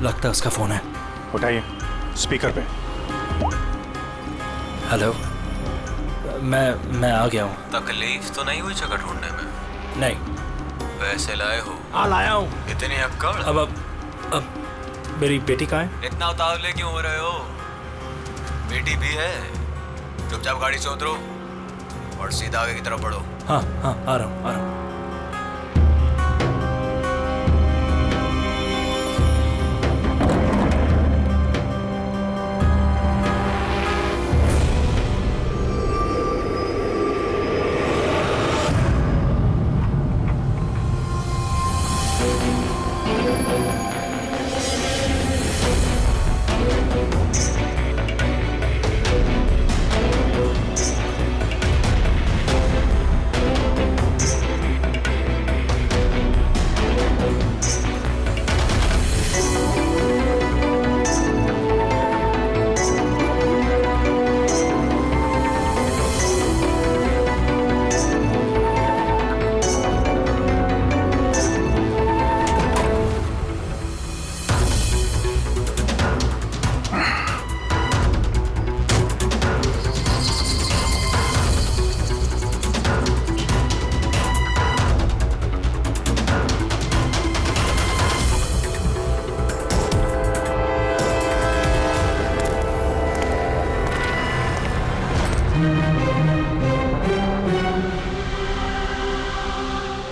लगता है उसका फोन है। उठाइए, स्पीकर पे। हेलो, मैं आ गया हूँ। तकलीफ तो नहीं हुई जगह ढूंढने में? नहीं। पैसे लाए हो? हाँ लाया हूँ। इतनी अक्कड़? अब मेरी बेटी कहाँ है? इतना उतावले क्यों हो रहे हो? बेटी भी है। चुपचाप गाड़ी से उतरो और सीधा आगे की तरफ बढ़ो। हाँ हाँ, आ रहा हूँ।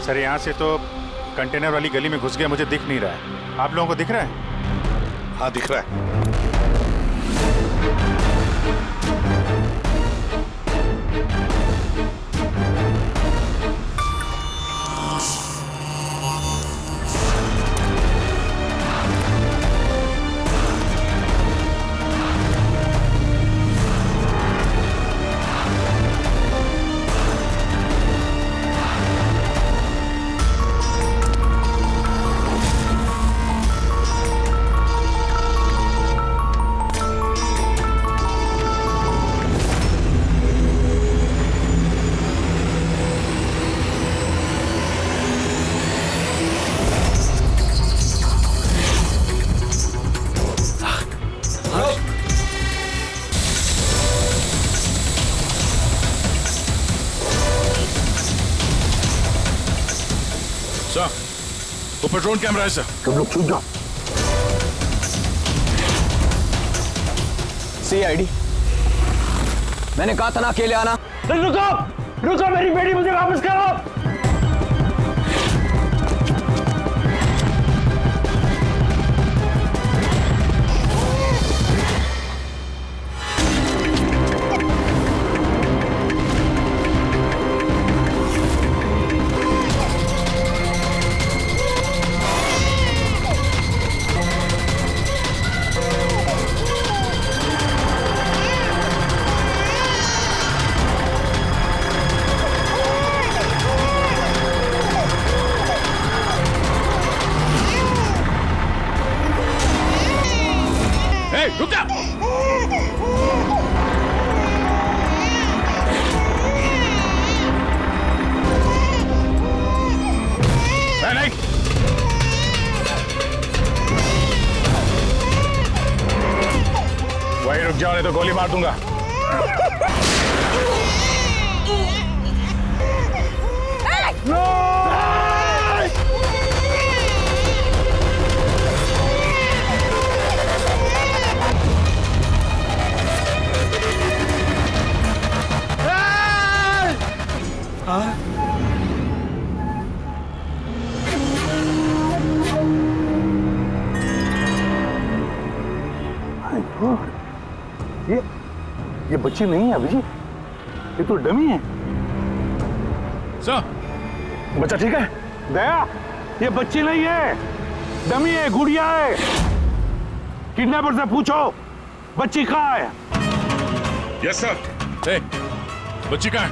सर यहाँ से तो कंटेनर वाली गली में घुस गया, मुझे दिख नहीं रहा है। आप लोगों को दिख रहा है? हाँ दिख रहा है। वो पेट्रोल कैमरा है सर। तुम लोग छूट जाओ। CID, मैंने कहा था ना अकेले आना। रुको, मेरी बेटी मुझे वापस करो। रुक जा। नहीं, वहीं रुक जाओ नहीं तो गोली मार दूंगा। ये बच्ची नहीं है अभिजीत, ये तो डमी है। सर, बच्चा ठीक है? दया, ये बच्ची नहीं है, डमी है, गुड़िया है। किडनैपर से पूछो बच्ची कहाँ है। Yes sir. ए, बच्ची कहाँ है?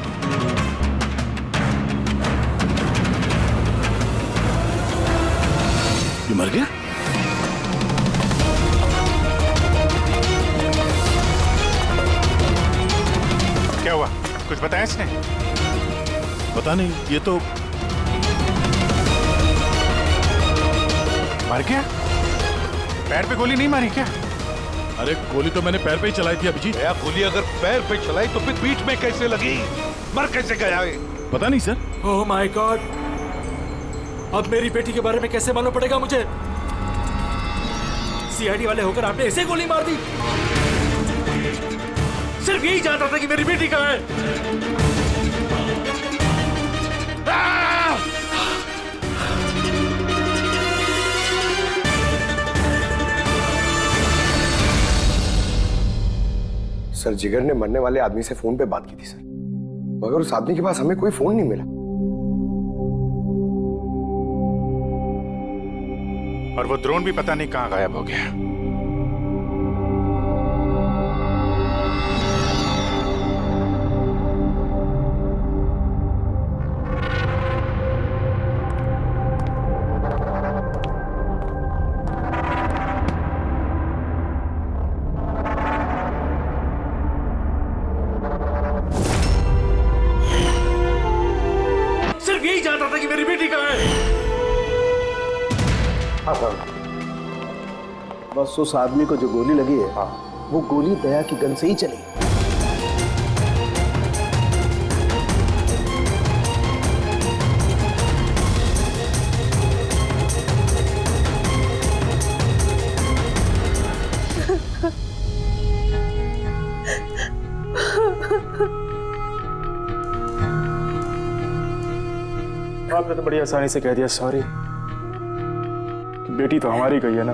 ये मर गया? क्या हुआ? कुछ बताया इसने? पता नहीं, ये तो मर गया? पैर पे गोली नहीं मारी क्या? अरे गोली तो मैंने पैर पे ही चलाई थी अभिजीत। भैया गोली अगर पैर पे चलाई तो फिर पीठ में कैसे लगी? मर कैसे गया ये? पता नहीं सर। ओह माय गॉड, अब मेरी बेटी के बारे में कैसे मालूम पड़ेगा मुझे? सीआईडी वाले होकर आपने ऐसे गोली मार दी? सिर्फ यही जानता था कि मेरी बेटी कहाँ है। सर, जिगर ने मरने वाले आदमी से फोन पे बात की थी सर, मगर उस आदमी के पास हमें कोई फोन नहीं मिला। और वो ड्रोन भी पता नहीं कहाँ गायब हो गया। सिर्फ यही जानता था कि मेरी बेटी कहाँ है। हाँ सर, बस उस आदमी को जो गोली लगी है, वो गोली दया की गन से ही चली। आपने तो बड़ी आसानी से कह दिया सॉरी। बेटी तो हमारी गई है ना।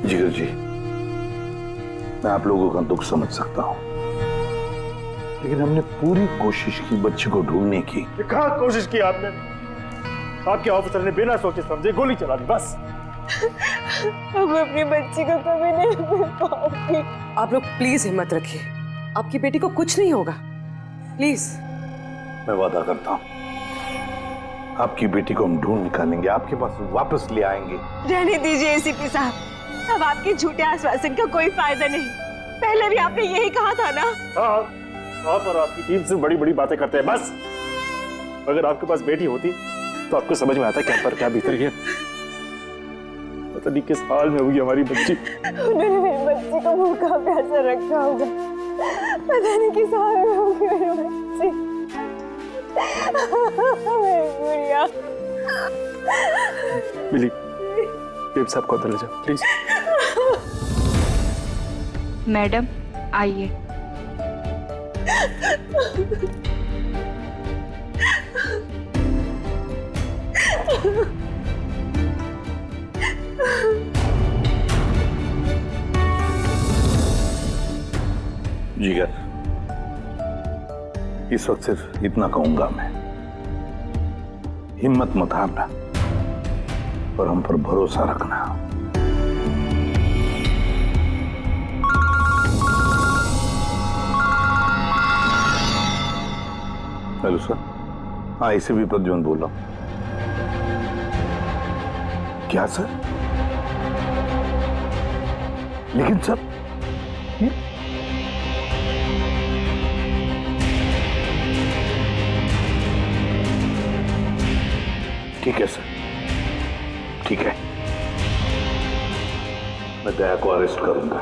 जिगर जी, मैं आप लोगों का दुख समझ सकता हूं, लेकिन हमने पूरी कोशिश की बच्चे को ढूंढने की। कहाँ कोशिश की आपने? आपके ऑफिसर ने बिना सोचे समझे गोली चला दी बस। अब अपनी बच्ची को कभी नहीं मिल पाऊंगी। आप लोग प्लीज हिम्मत रखिए, आपकी बेटी को कुछ नहीं होगा, प्लीज। मैं वादा करता हूं, आपकी बेटी को हम ढूंढ निकालेंगे, आपके पास वापस ले आएंगे। रहने दीजिए एसीपी साहब, अब आपके झूठे आश्वासन का कोई फायदा नहीं। पहले भी आपने यही कहा था ना। हाँ, आप और आपकी टीम से बड़ी बड़ी बातें करते हैं बस। अगर आपके पास बेटी होती तो आपको समझ में आता क्या पर क्या भीतर है। पता नहीं किस हाल में होगी हमारी बच्ची। उन्होंने मेरी बच्ची को भूखा प्यासा रखा होगा, पता नहीं किस हाल में होगी मेरी बच्ची। मेरी गुड़िया। मिली, बेब साहब को अंदर ले जाओ प्लीज। मैडम आइए। जिगर, इस वक्त सिर्फ इतना कहूंगा मैं, हिम्मत मत हारना और हम पर भरोसा रखना। Hello sir. हाँ, इसे भी प्रद्युम्न बोल रहा हूं। क्या सर? लेकिन सर ये ठीक है सर, ठीक है, मैं दया को अरेस्ट करूंगा।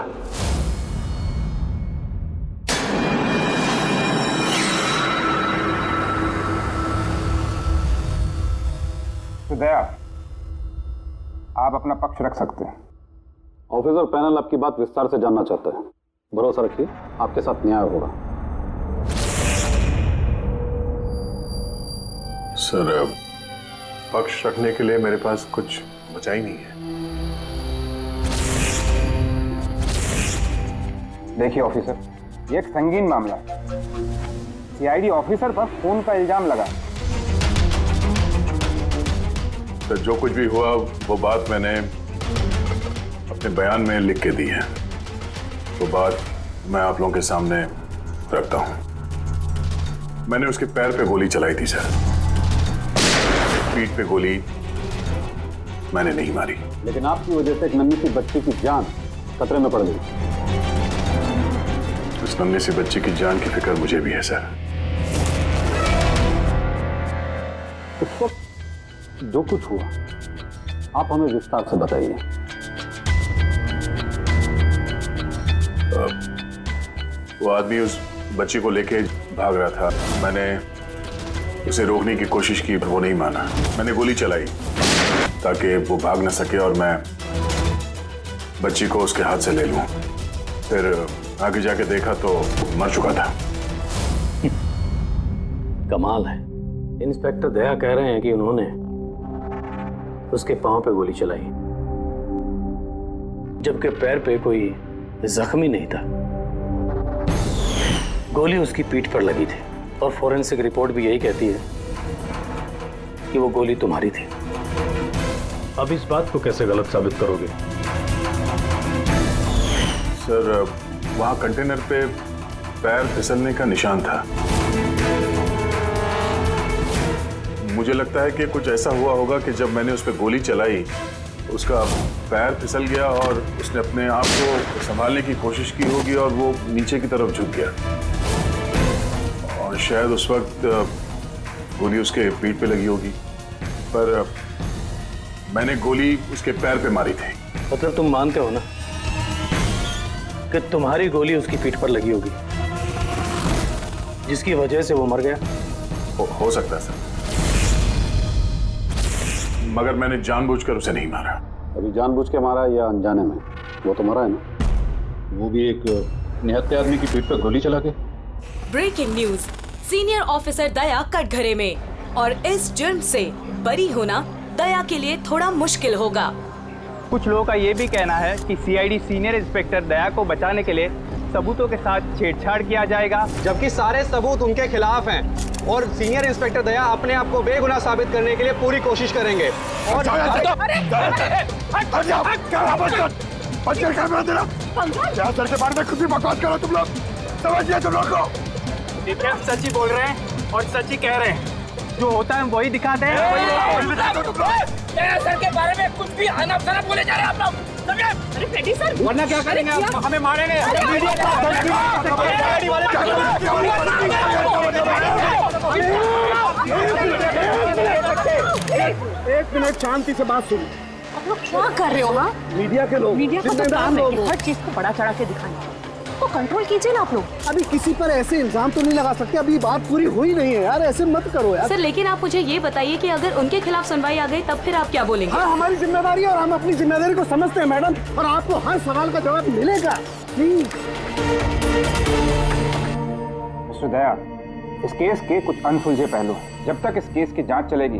तो दया, आप अपना पक्ष रख सकते हैं। ऑफिसर पैनल आपकी बात विस्तार से जानना चाहता है। भरोसा रखिए, आपके साथ न्याय होगा। सर, पक्ष रखने के लिए मेरे पास कुछ बचा ही नहीं है। देखिए ऑफिसर, ये एक संगीन मामला है। सीआईडी ऑफिसर पर खून का इल्जाम लगा। तो जो कुछ भी हुआ वो बात मैंने अपने बयान में लिख के दी है। वो बात मैं आप लोगों के सामने रखता हूं। मैंने उसके पैर पे गोली चलाई थी सर, पीठ पे गोली मैंने नहीं मारी। लेकिन आपकी वजह से एक नन्ही सी बच्ची की जान खतरे में पड़ गई। उस नन्ही सी बच्ची की जान की फिक्र मुझे भी है सर। उस वक्त जो कुछ हुआ आप हमें विस्तार से बताइए। वो आदमी उस बच्ची को लेके भाग रहा था। मैंने उसे रोकने की कोशिश की पर वो नहीं माना। मैंने गोली चलाई ताकि वो भाग न सके और मैं बच्ची को उसके हाथ से ले लूं। फिर आगे जाके देखा तो मर चुका था। कमाल है। इंस्पेक्टर दया कह रहे हैं कि उन्होंने उसके पांव पे गोली चलाई, जबकि पैर पे कोई जख्मी नहीं था। गोली उसकी पीठ पर लगी थी और फोरेंसिक रिपोर्ट भी यही कहती है कि वो गोली तुम्हारी थी। अब इस बात को कैसे गलत साबित करोगे? सर, वहां कंटेनर पे पैर फिसलने का निशान था। मुझे लगता है कि कुछ ऐसा हुआ होगा कि जब मैंने उस पर गोली चलाई उसका पैर फिसल गया और उसने अपने आप को संभालने की कोशिश की होगी और वो नीचे की तरफ झुक गया और शायद उस वक्त गोली उसके पीठ पे लगी होगी, पर मैंने गोली उसके पैर पे मारी थी। मतलब तुम मानते हो ना कि तुम्हारी गोली उसकी पीठ पर लगी होगी जिसकी वजह से वो मर गया? हो सकता है सर, मगर मैंने जानबूझकर उसे नहीं मारा। अभी जानबूझ के मारा या अनजाने में? वो तो मरा है ना, वो भी एक निहत्थे आदमी की पीठ पर गोली चला के। ब्रेकिंग न्यूज, सीनियर ऑफिसर दया कटघरे में, और इस जुर्म से बरी होना दया के लिए थोड़ा मुश्किल होगा। कुछ लोगों का ये भी कहना है कि सीआईडी सीनियर इंस्पेक्टर दया को बचाने के लिए सबूतों के साथ छेड़छाड़ किया जाएगा, जबकि सारे सबूत उनके खिलाफ हैं और सीनियर इंस्पेक्टर दया अपने आप को बेगुनाह साबित करने के लिए पूरी कोशिश करेंगे। और सर के बारे में खुद भी बकवास करो तुम लोग, समझिए तुम लोग को। देखिए, हम सच ही बोल रहे हैं और सच ही कह रहे हैं। जो होता है हम वही दिखाते हैं। सर के बारे में कुछ भी अनाप-शनाप बोले जा रहे हैं आप लोग। अरे पेटी सर, वरना क्या करेंगे आप? हमें मारेंगे। एक मिनट शांति से बात सुनो। आप लोग क्या कर रहे हो? हाँ, मीडिया के लोग, मीडिया को तो काम है कि हर चीज को बड़ा चढ़ा के दिखाना, तो कंट्रोल कीजिए ना आप लोग। अभी किसी पर ऐसे इल्जाम तो नहीं लगा सकते, अभी बात पूरी हुई नहीं है यार, ऐसे मत करो यार। सर, लेकिन आप मुझे ये बताइए कि अगर उनके खिलाफ सुनवाई आ गई तब फिर आप क्या बोलेंगे? हाँ, हमारी जिम्मेदारी है और हम अपनी जिम्मेदारी को समझते हैं मैडम, और आपको हर सवाल का जवाब मिलेगा। मिस्टर दया, इस केस के कुछ अनसुलझे पहलू हैं। जब तक इस केस की जांच चलेगी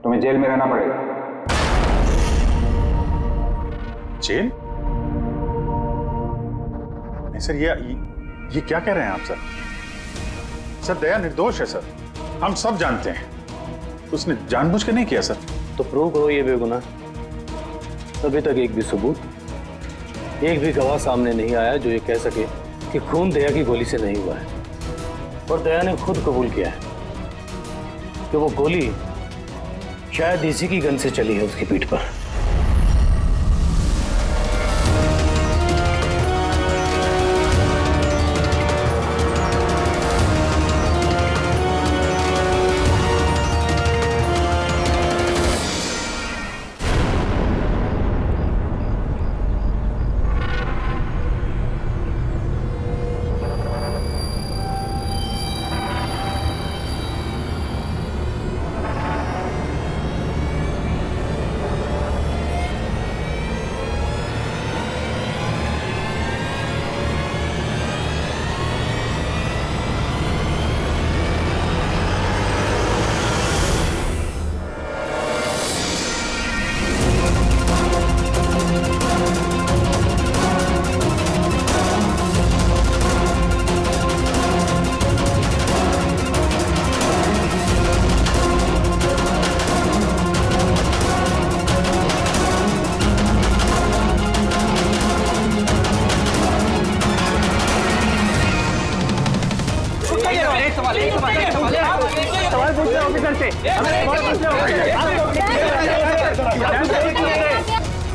तुम्हें जेल में रहना पड़ेगा। जेल? नहीं सर, ये क्या कह रहे हैं आप सर? सर, दया निर्दोष है सर, हम सब जानते हैं। उसने जानबूझ के नहीं किया सर। तो प्रूव करो ये बेगुनाह। अभी तक एक भी सबूत, एक भी गवाह सामने नहीं आया जो ये कह सके कि खून दया की गोली से नहीं हुआ है। और दया ने खुद कबूल किया है कि वो गोली शायद इसी की गन से चली है उसकी पीठ पर।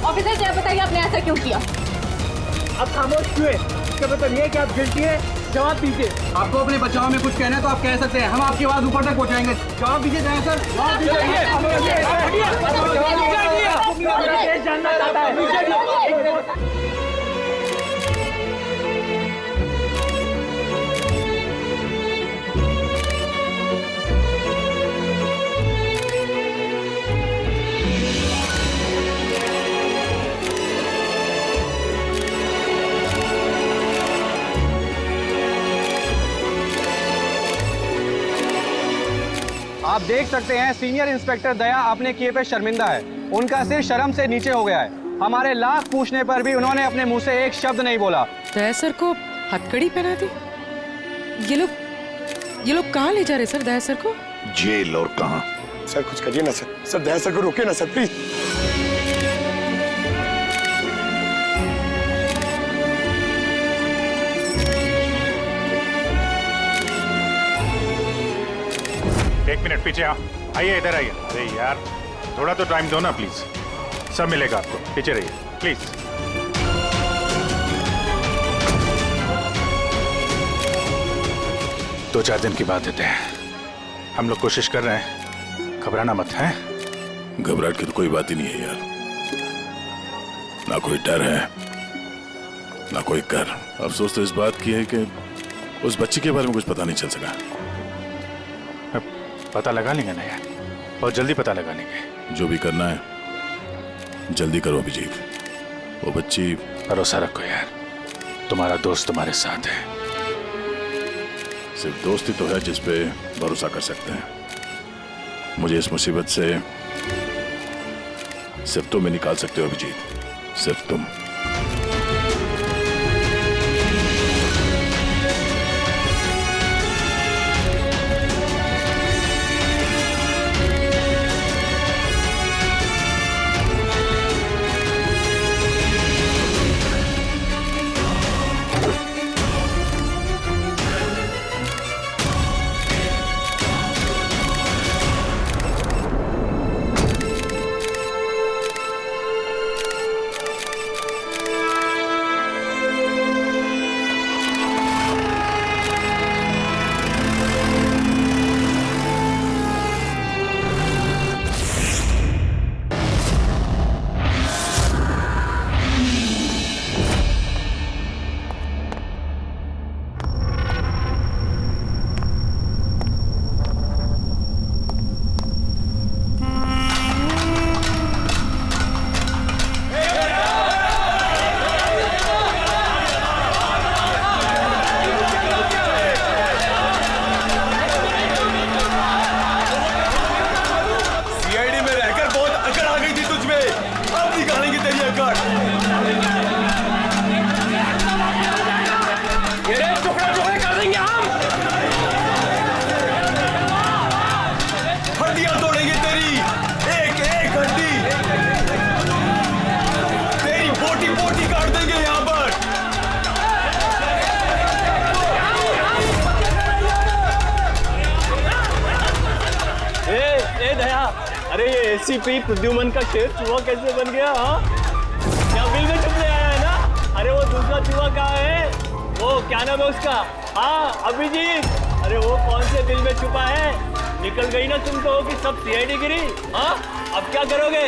ऑफिसर जय, बताइए आपने ऐसा क्यों किया? आप खामोश क्यों हैं? इसका मतलब ये है कि आप गिल्टी हैं, जवाब दीजिए। आपको अपने बचाव में कुछ कहना है तो आप कह सकते हैं, हम आपकी आवाज ऊपर तक पहुंचाएंगे। जवाब दीजिए दया सर, जवाब दीजिए। आप देख सकते हैं सीनियर इंस्पेक्टर दया अपने किए पे शर्मिंदा है। उनका सिर शर्म से नीचे हो गया है। हमारे लाख पूछने पर भी उन्होंने अपने मुंह से एक शब्द नहीं बोला। दया सर को हथकड़ी पहना दी। ये लोग कहाँ ले जा रहे सर दया सर को? जेल और कहाँ? सर कुछ करिए ना सर। सर दया सर को रोके ना सर प्लीज। एक मिनट पीछे आओ। आइए इधर आइए। अरे यार थोड़ा तो टाइम दो ना प्लीज। सब मिलेगा आपको, पीछे रहिए प्लीज। दो चार दिन की बात देते हैं। हम लोग कोशिश कर रहे हैं, घबराना मत है। घबराहट की तो कोई बात ही नहीं है यार। ना कोई डर है ना कोई कर। अफसोस तो इस बात की है कि उस बच्ची के बारे में कुछ पता नहीं चल सका। पता लगा लेंगे ना यार, बहुत जल्दी पता लगा लेंगे। जो भी करना है जल्दी करो अभिजीत। वो बच्ची। भरोसा रखो यार, तुम्हारा दोस्त तुम्हारे साथ है। सिर्फ दोस्ती तो है जिस पे भरोसा कर सकते हैं। मुझे इस मुसीबत से सिर्फ तुम ही निकाल सकते हो अभिजीत, सिर्फ तुम। अरे ये एसीपी प्रद्युमन का शेर चूहा कैसे बन गया? हाँ क्या बिल में छुपने आया है ना? अरे वो दूसरा चूहा कहाँ है? वो क्या नाम है उसका? हाँ अभिजीत। अरे वो कौन से बिल में छुपा है? निकल गई ना तुम तो कि सब सीआईडी गिरी। हाँ अब क्या करोगे?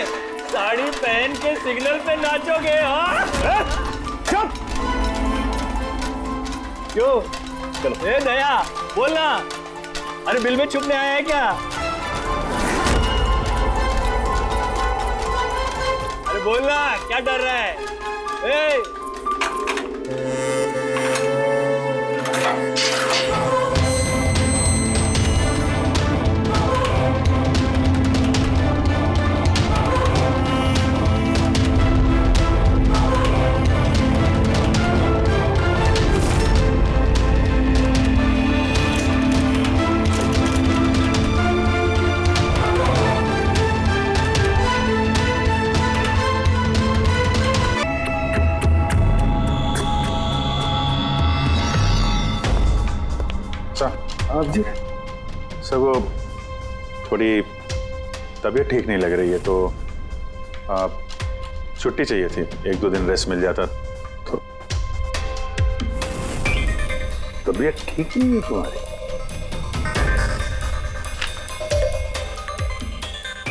साड़ी पहन के सिग्नल पे नाचोगे? हाँ चुप। क्यों? चलो ए दया बोलना। अरे बिल में छुपने आया है क्या? अरे बोलना, क्या डर रहा है? आप जी सर वो थोड़ी तबीयत ठीक नहीं लग रही है तो छुट्टी चाहिए थी। एक दो दिन रेस्ट मिल जाता तो। तबीयत ठीक नहीं है तुम्हारी?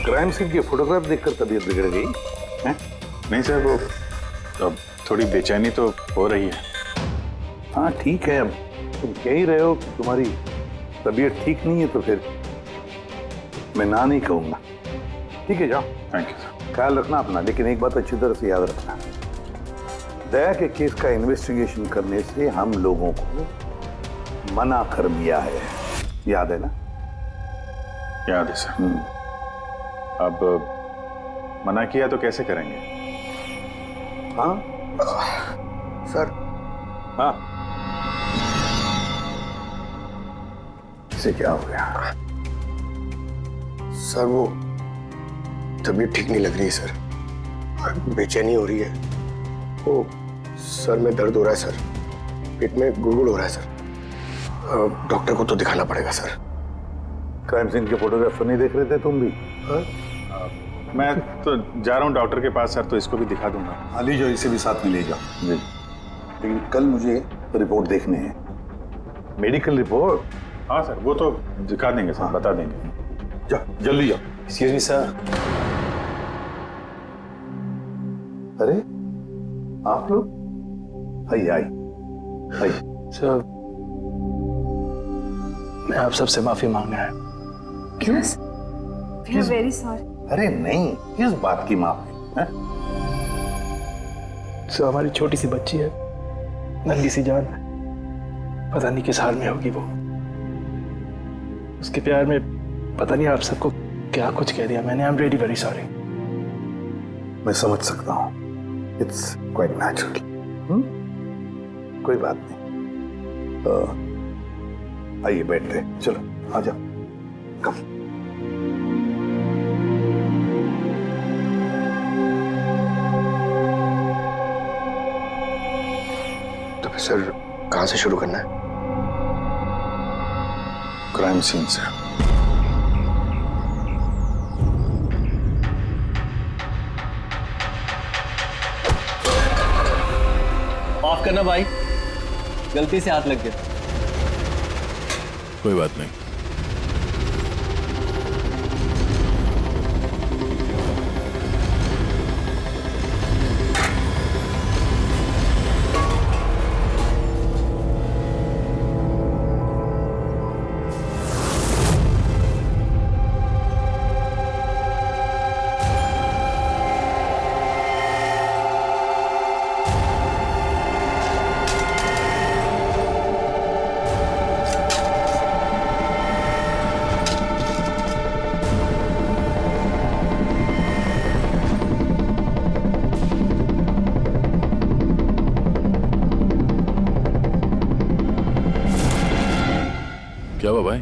क्राइम सीन की फोटोग्राफ देखकर तबीयत बिगड़ गई है? नहीं सर, वो अब थोड़ी बेचैनी तो हो रही है। हाँ ठीक है, अब तुम कह ही रहे हो कि तुम्हारी तबीयत ठीक नहीं है तो फिर मैं ना नहीं कहूँगा। ठीक है जाओ। Thank you sir. ख्याल रखना अपना, लेकिन एक बात अच्छी तरह से याद रखना, दया के केस का इन्वेस्टिगेशन करने से हम लोगों को मना कर दिया है, याद है ना? याद है सर। अब मना किया तो कैसे करेंगे? हाँ सर। हाँ, इसे क्या हो गया? सर वो तबीयत ठीक नहीं लग रही है सर, बेचैनी हो रही है, वो सर में दर्द हो रहा है सर, पेट में गुड़गुड़ हो रहा है सर, डॉक्टर को तो दिखाना पड़ेगा सर। क्राइम सीन के फोटोग्राफर नहीं देख रहे थे तुम भी? हाँ? मैं तो जा रहा हूँ डॉक्टर के पास सर, तो इसको भी दिखा दूंगा। हाँ ले जाओ, इसे भी साथ में ले जाओ जी। लेकिन कल मुझे रिपोर्ट देखने है। Medical report? हाँ सर, वो तो दिखा देंगे सर, बता देंगे। जाओ जल्दी जाओ। Excuse me sir. अरे आप लोग? आइए आइए आइए। सर मैं आप सबसे माफी मांगना है। क्यों? We are very sorry. अरे नहीं, किस बात की माफी है? सर हमारी छोटी सी बच्ची है, नन्ही सी जान, पता नहीं किस हाल में होगी वो। उसके प्यार में पता नहीं आप सबको क्या कुछ कह दिया मैंने। I am really very sorry. मैं समझ सकता हूँ, इट्स क्वाइट नेचुरल। कोई बात नहीं। आइए बैठते, चलो आ जाओ। कम। तो फिर सर कहाँ से शुरू करना है? क्राइम सीन से। ऑफ करना भाई, गलती से हाथ लग गया। कोई बात नहीं। क्या हुआ भाई,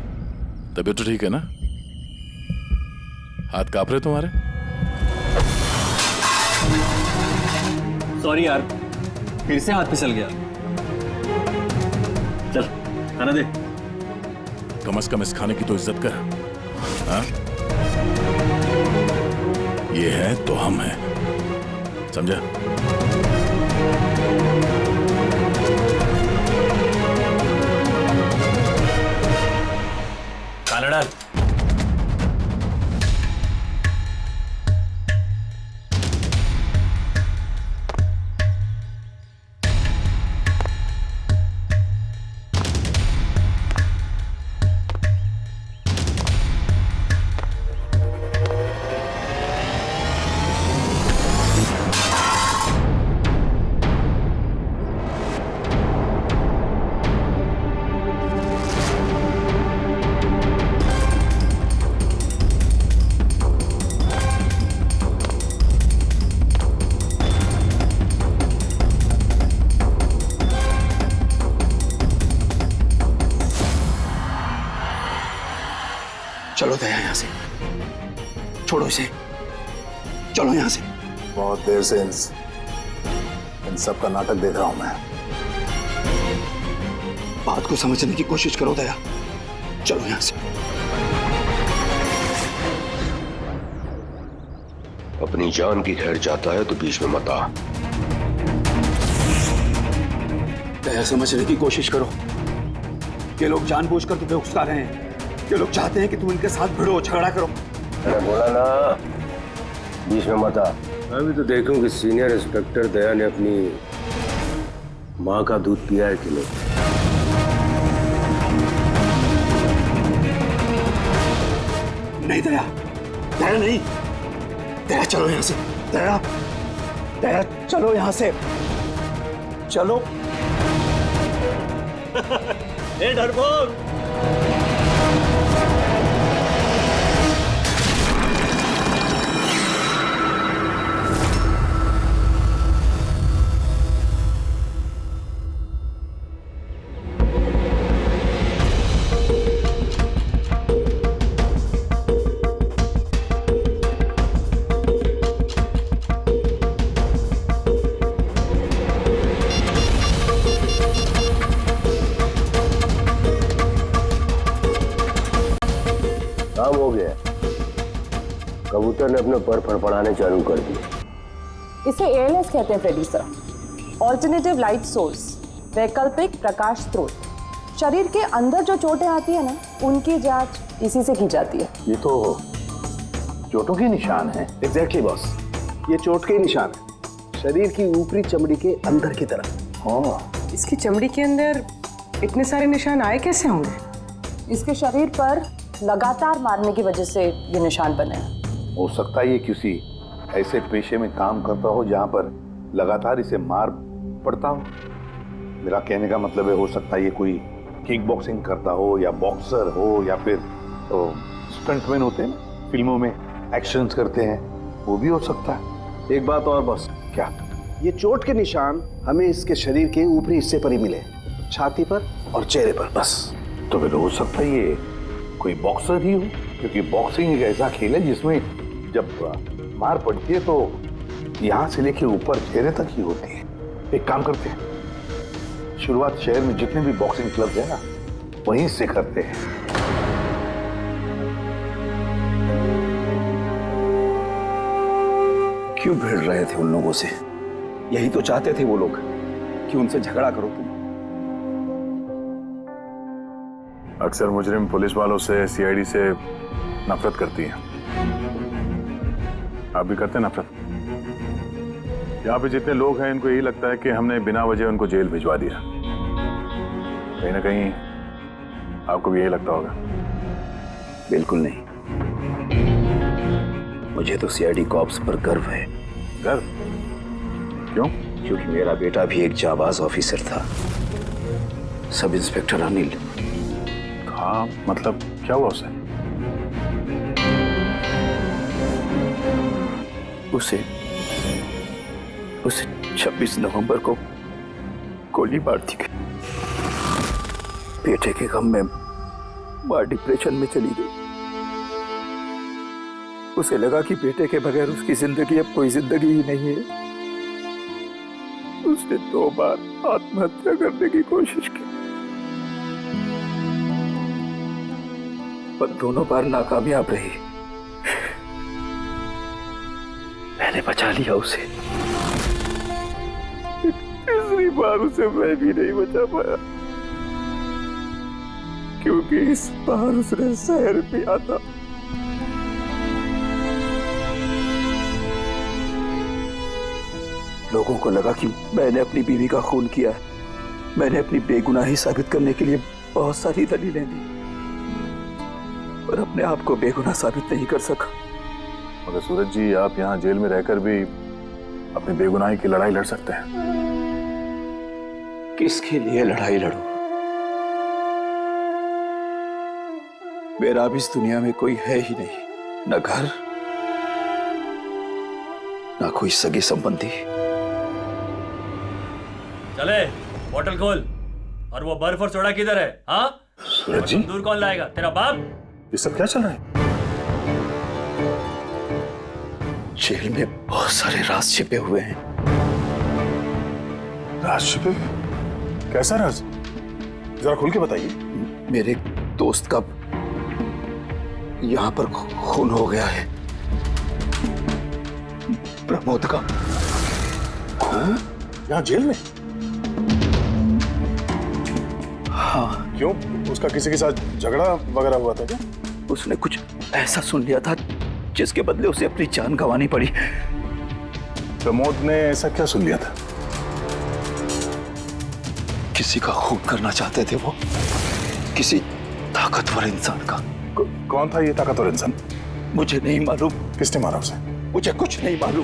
तबीयत तो ठीक है ना? हाथ कांप रहे तुम्हारे? सॉरी यार, फिर से हाथ फिसल गया। चल खाना दे। कम से कम इस खाने की तो इज्जत कर। हाँ? ये है तो हम हैं, समझा? खाना डाल। चलो दया यहाँ से, छोड़ो इसे, चलो यहाँ से। बहुत देर से इन सब का नाटक देख रहा हूं मैं। बात को समझने की कोशिश करो दया, चलो यहाँ से। अपनी जान की खैर चाहता है तो बीच में मत आ। दया समझने की कोशिश करो, ये लोग जानबूझकर तुम्हें उकसा रहे हैं, ये लोग चाहते हैं कि तुम इनके साथ भिड़ो, झगड़ा करो। मैंने बोला ना, बीच में मत आ। अभी तो देखूं कि सीनियर इंस्पेक्टर दया ने अपनी माँ का दूध पिया है कि नहीं। नहीं दया, दया नहीं, दया चलो यहाँ से, दया, दया चलो यहाँ से, चलो। ए डरपोक, काम हो गया। कबूतर ने अपने पर फड़फड़ाने चालू कर दिए। इसे एएलएस कहते हैं Freddy sir, alternative light source, वैकल्पिक प्रकाश स्रोत। शरीर के अंदर जो चोटें आती है ना, उनकी जांच इसी से की जाती है। ये तो चोटों के निशान है। एग्जैक्टली बॉस, ये चोट के निशान है, शरीर की ऊपरी चमड़ी के अंदर की तरफ। हाँ, इसकी चमड़ी के अंदर इतने सारे निशान आए कैसे होंगे? इसके शरीर पर लगातार मारने की वजह से ये निशान बने हैं। हो सकता है ये किसी ऐसे पेशे में काम करता हो जहां पर लगातार इसे मार पड़ता हो। मेरा कहने का मतलब है, हो सकता है ये कोई किक बॉक्सिंग करता हो, या बॉक्सर हो, या फिर तो स्टंटमैन होते हैं ना, फिल्मों में एक्शंस करते हैं, वो भी हो सकता है। एक बात और बॉस, क्या? ये चोट के निशान हमें इसके शरीर के ऊपरी हिस्से पर ही मिले, छाती पर और चेहरे पर बस। तो फिर हो सकता है ये कोई बॉक्सर ही हो, क्योंकि बॉक्सिंग एक ऐसा खेल है जिसमें जब मार पड़ती है तो यहाँ से लेके ऊपर चेहरे तक ही होती है। एक काम करते हैं, शुरुआत शहर में जितने भी बॉक्सिंग क्लब है ना, वहीं से करते हैं। क्यों भिड़ रहे थे उन लोगों से? यही तो चाहते थे वो लोग कि उनसे झगड़ा करो तुम। अक्सर मुजरिम पुलिस वालों से, सीआईडी से नफरत करती है। आप भी करते हैं नफरत? यहाँ पे जितने लोग हैं, इनको यही लगता है कि हमने बिना वजह उनको जेल भिजवा दिया। कहीं ना कहीं आपको भी यही लगता होगा। बिल्कुल नहीं, मुझे तो सीआईडी कॉप्स पर गर्व है। गर्व? क्यों? क्योंकि मेरा बेटा भी एक जाबाज ऑफिसर था, सब इंस्पेक्टर अनिल। हाँ, मतलब क्या हुआ उसे? उसे 26 नवंबर को गोली मार दी गई। बेटे के गम में मां डिप्रेशन में चली गई। उसे लगा कि बेटे के बगैर उसकी जिंदगी अब कोई जिंदगी ही नहीं है। उसने 2 बार आत्महत्या करने की कोशिश की, पर दोनों बार नाकामयाब रही। मैंने बचा लिया उसे। तीसरी बार उसे मैं भी नहीं बचा पाया, क्योंकि इस बार उसने शहर पिया था। लोगों को लगा कि मैंने अपनी बीवी का खून किया है। मैंने अपनी बेगुनाही साबित करने के लिए बहुत सारी दलीलें दी, पर अपने आप को बेगुनाह साबित नहीं कर सका। मगर सूरज जी, आप यहाँ जेल में रहकर भी अपनी बेगुनाही की लड़ाई लड़ सकते हैं। किसके लिए लड़ाई लड़ूं? मेरा अब इस दुनिया में कोई है ही नहीं, न घर, न कोई सगे संबंधी। चले, बोतल खोल। और वो बर्फ और सोडा किधर है? हाँ सूरज जी, दूर कौन लाएगा? तेरा बाप? ये सब क्या चल रहा है? जेल में बहुत सारे राज छिपे हुए हैं। राज छिपे? कैसा राज? जरा खुल के बताइए। मेरे दोस्त का यहाँ पर खून हो गया है, प्रमोद का। खून? यहाँ जेल में? हाँ। क्यों? उसका किसी के साथ झगड़ा वगैरह हुआ था क्या? उसने कुछ ऐसा सुन लिया था जिसके बदले उसे अपनी जान गंवानी पड़ी। प्रमोद ने ऐसा क्या सुन लिया था? किसी का खून करना चाहते थे वो, किसी ताकतवर इंसान का। कौन था ये ताकतवर इंसान? मुझे नहीं मालूम। किसने मारा उसे? मुझे कुछ नहीं मालूम।